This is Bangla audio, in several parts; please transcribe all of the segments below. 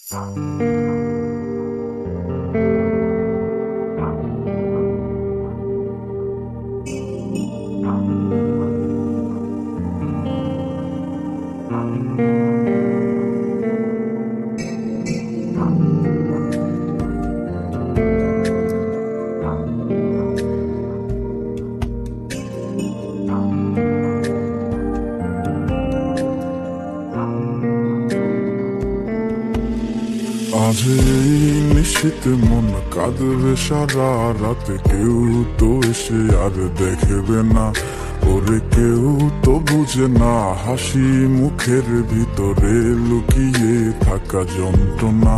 আজ এই নিশ্চিত মন কাঁদবে সারা রাতে, কেউ তো এসে আর দেখবে না, ওরে কেউ তো বুঝে না হাসি মুখের ভিতরে লুকিয়ে থাকা যন্ত্রণা।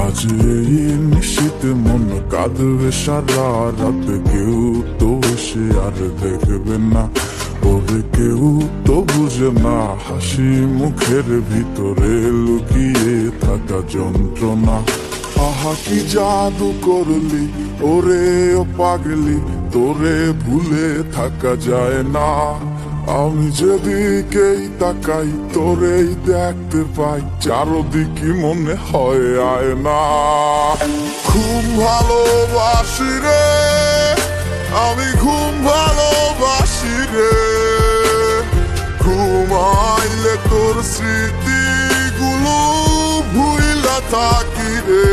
আজ এই নিশ্চিত মন কাঁদবে সারা রাতে, কেউ তো এসে আর দেখবে না, ওরে কেউ তো বুঝে না হাসি মুখের ভিতরে লুকিয়ে থাকা যন্ত্রণা। আহা কি জাদু করলি ওরে ও পাগলি, তোরে ভুলে থাকা যায় না। আমি যেদিকেই তাকাই তোরেই দেখতে পাই, চারদিকে মনে হয় আয়না। খুব ভালোবাসি রে আমি, খুব ভালোবাসি রে, ঘুমাইলে তোর স্মৃতিগুলো ভুইলা থাকি রে।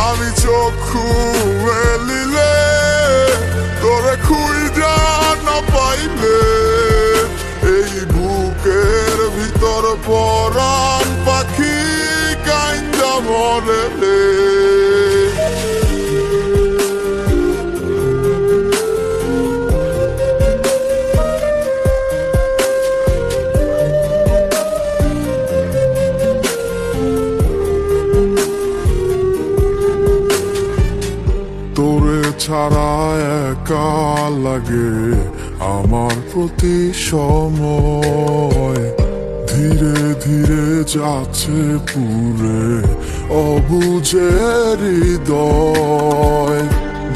আমি চক্ষু মেলিলে তোরে খুঁজা না পাইলে, এই বুকের ভিতর পরাণ পাখি কাইন্দা মরে রে। তোরে ছাড়া একা লাগে আমার প্রতি সময়, ধীরে ধীরে যাচ্ছে পুরে অবুঝে হৃদয়।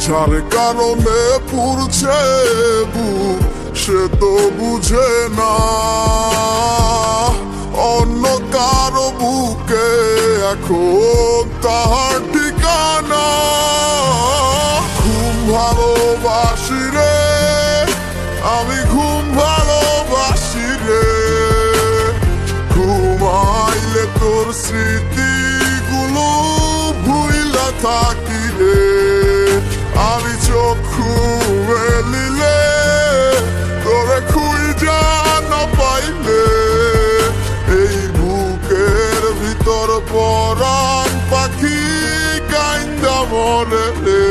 যার কারণে পুরছে বুক সে তো বুঝে না, অন্য কারো বুকে এখন তাহার ঠিকানা। ঘুম ভালোবাসি রে আমি, ঘুম ভালোবাসি রে, ঘুমাইলে তোর স্মৃতিগুলো ভুইলা থাকি রে। আমি চক্ষু মেলিলে তোরে খুঁজা না পাইলে, এই বুকের ভিতর পরাণ পাখি কাইন্দা মরে রে।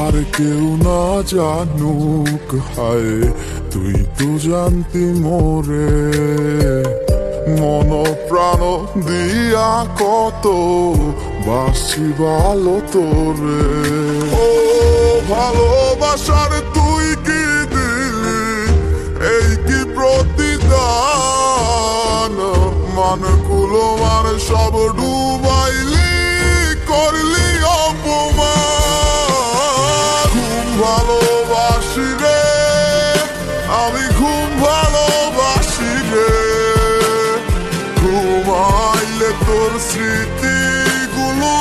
আর কেউ না জানুক হায়, তুই তো জানতি মোরে, মন প্রাণ দিয়া কত বাসি ভালো তোরে। ও ভালোবাসার তুই কি দিলি, এই কি প্রতিদান, মানগুলো মান সব ডুবাইলি, করলি অপমান। ভালোবাসি রে আমি, ঘুম ভালোবাসি রে, ঘুমাইলে তোর স্মৃতিগুলো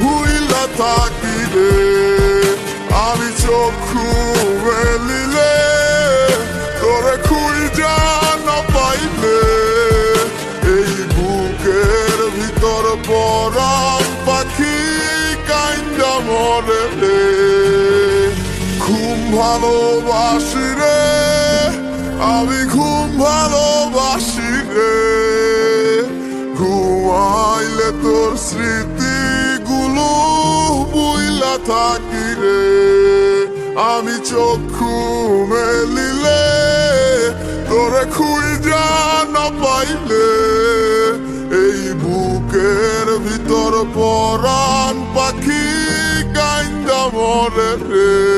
ভুইলা থাকি রে। আমি চক্ষু মেলিলে তোরে খুঁজা না পাইলে, এই বুকের ভিতর পরাণ পাখি কাইন্দা মরে রে। ঘুম ভালোবাসি রে আমি, ঘুম ভালোবাসি রে, ঘুমাইলে তোর স্মৃতিগুলো বুইলা থাকি রে। আমি চক্ষু মেলিলে তোরে খুঁজা না পাইলে, ভিতর পরাণ পাখি কাইন্দা মরে রে।